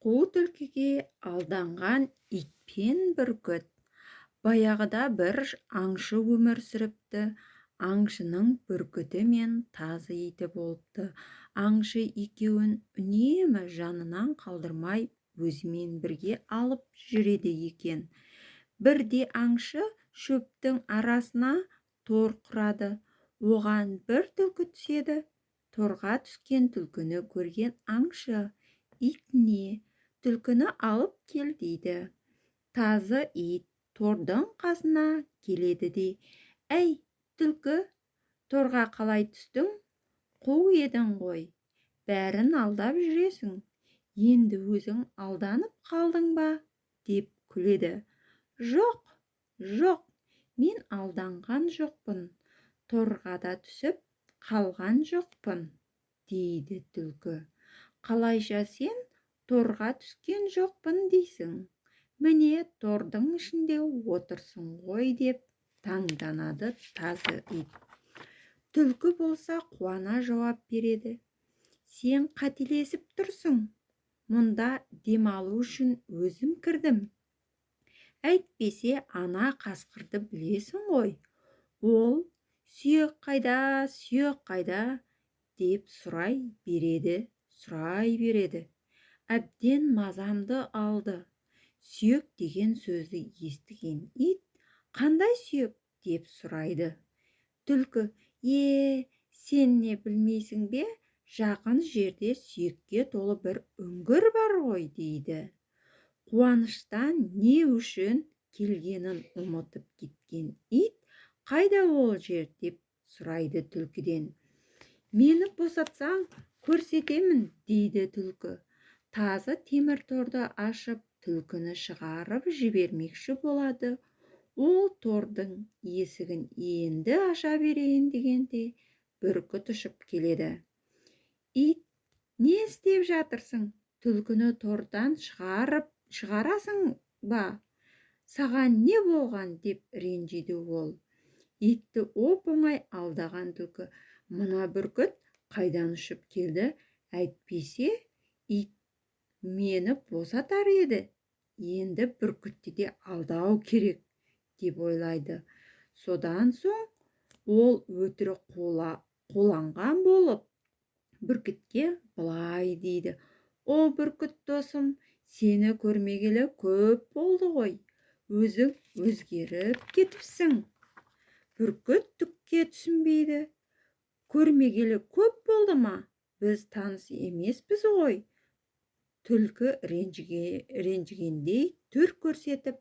Қу түлкіге алданған ит пен бүркіт. Баяғыда бір аңшы өмір сүріпті. Аңшының бүркіті мен тазы иті болыпты. Аңшы екеуін үнемі жанынан қалдырмай өзімен бірге алып жүреді екен. Бірде аңшы шөптің арасына тор құрады. Оған бір түлкі түседі. Торға түскен түлкіні көрген аңшы итіне түлкіні алып кел дейді. Тазы ит тордың қасына келеді де: «Әй, түлкі, торға қалай түстің? Қу едің ғой, бәрін алдап жүресің. Енді өзің алданып қалдың ба?» деп күледі. «Жоқ, жоқ, мен алданған жоқпын, торға да түсіп қалған жоқпын» дейді түлкі. «Қалайша сен торға түскен жоқпын дейсің? Міне тордың ішінде отырсың ғой» деп таңданады тазы ит. Түлкі болса қуана жауап береді: «Сен қателесіп тұрсың. Мұнда демалу үшін өзім кірдім. Әйтпесе ана қасқырды білесің ғой. Ол сүйек қайда, сүйек қайда деп сұрай береді. Әбден мазамды алды. Сүйек деген сөзді естіген ит: «Қандай сүйек?» деп сұрайды. Түлкі: Сен не білмейсің бе? Жақын жерде сүйекке толы бір үңгір бар ғой» дейді. Қуаныштан не үшін келгенін ұмытып кеткен ит: «Қайда ол жер?» деп сұрайды түлкіден. «Мені босатсаң көрсетемін» дейді түлкі. Тазы темір торды ашып, түлкіні шығарып жібермекші болады. Ол тордың есігін енді аша берейін дегенде бүркіт ұшып келеді. «Ит, не істеп жатырсың? Түлкіні тордан шығарасың ба? Саған не болған?» деп ренжиді ол. Итті оп-оңай алдаған түлкі: «Мына бүркіт қайдан ұшып келді? Әйтпесе ит мені босатар еді. Енді бүркітті де алдау керек» деп ойлайды. Содан соң ол өтірік қоланған болып бүркітке былай дейді: «О, бүркіт досым, сені көрмегелі көп болды ғой. Өзің өзгеріп кетіпсің». Бүркіт түкке түсінбейді. «Көрмегелі көп болды ма? Біз таныс емеспіз ғой». Түлкі ренжігендей түр көрсетіп: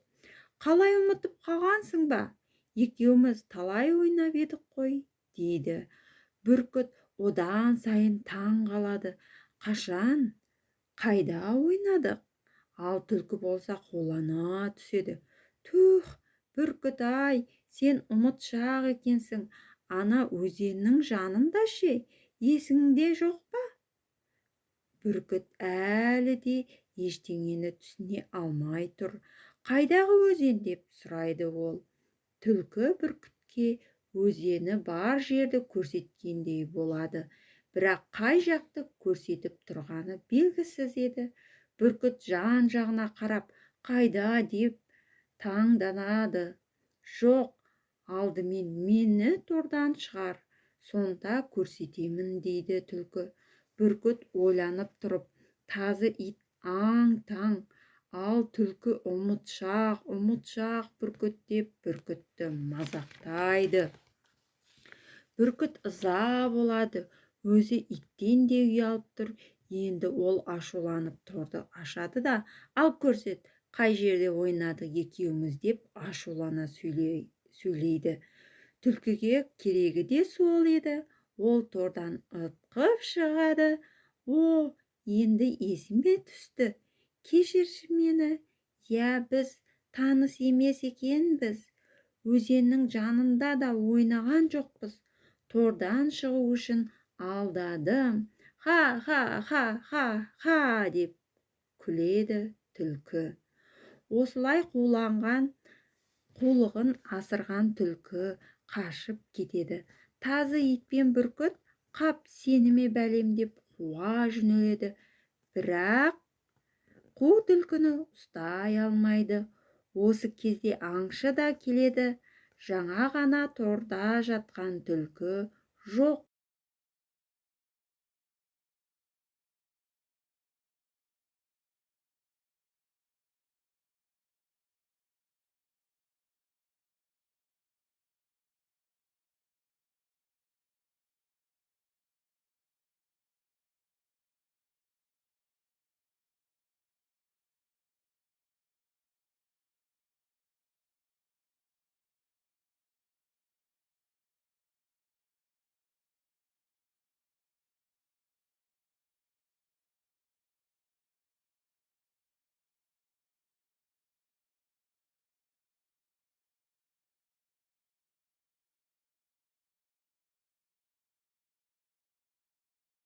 «Қалай ұмытып қалғансың ба? Екеуміз талай ойнап едік қой» дейді. Бүркіт одан сайын таң қалады. «Қашан? Қайда ойнадық?» Ал түлкі болса қулана түседі. «Түх, бүркіт-ай, сен ұмытшақ екенсің. Ана өзеннің жанында ше, есіңде жоқ па?» Бүркіт әлі де ештеңені түсіне алмай тұр. «Қайдағы өзен?» деп сұрайды ол. Түлкі бүркітке өзені бар жерді көрсеткендей болады. Бірақ қай жақты көрсетіп тұрғаны белгісіз еді. Бүркіт жан-жағына қарап, «Қайда?» деп таңданады. «Жоқ, алдымен мені тордан шығар, сонда көрсетемін» дейді түлкі. Бүркіт ойланып тұрып, тазы ит аң-таң, ал түлкі ұмытшақ бүркіт деп бүркітті мазақтайды. Бүркіт ыза болады, өзі иттен де ұялып тұр. Енді ол ашуланып торды ашады да: «Ал көрсет, қай жерде ойнадық екеуміз» деп ашулана сөйлейді. Түлкіге керегі де сол еді. Ол тордан ытқып шығады. «О, енді есіме түсті. Кешірші мені. Біз таныс емес екенбіз. Өзеннің жанында да ойнаған жоқпыз. Тордан шығу үшін алдадым. Ха деп күледі түлкі. Осылай қулығын асырған түлкі қашып кетеді. Тазы ит пен бүркіт «Қап, сені ме бәлем» деп қуа жөнеледі. Бірақ қу түлкіні ұстай алмайды. Осы кезде аңшы да келеді. Жаңа ғана торда жатқан түлкі жоқ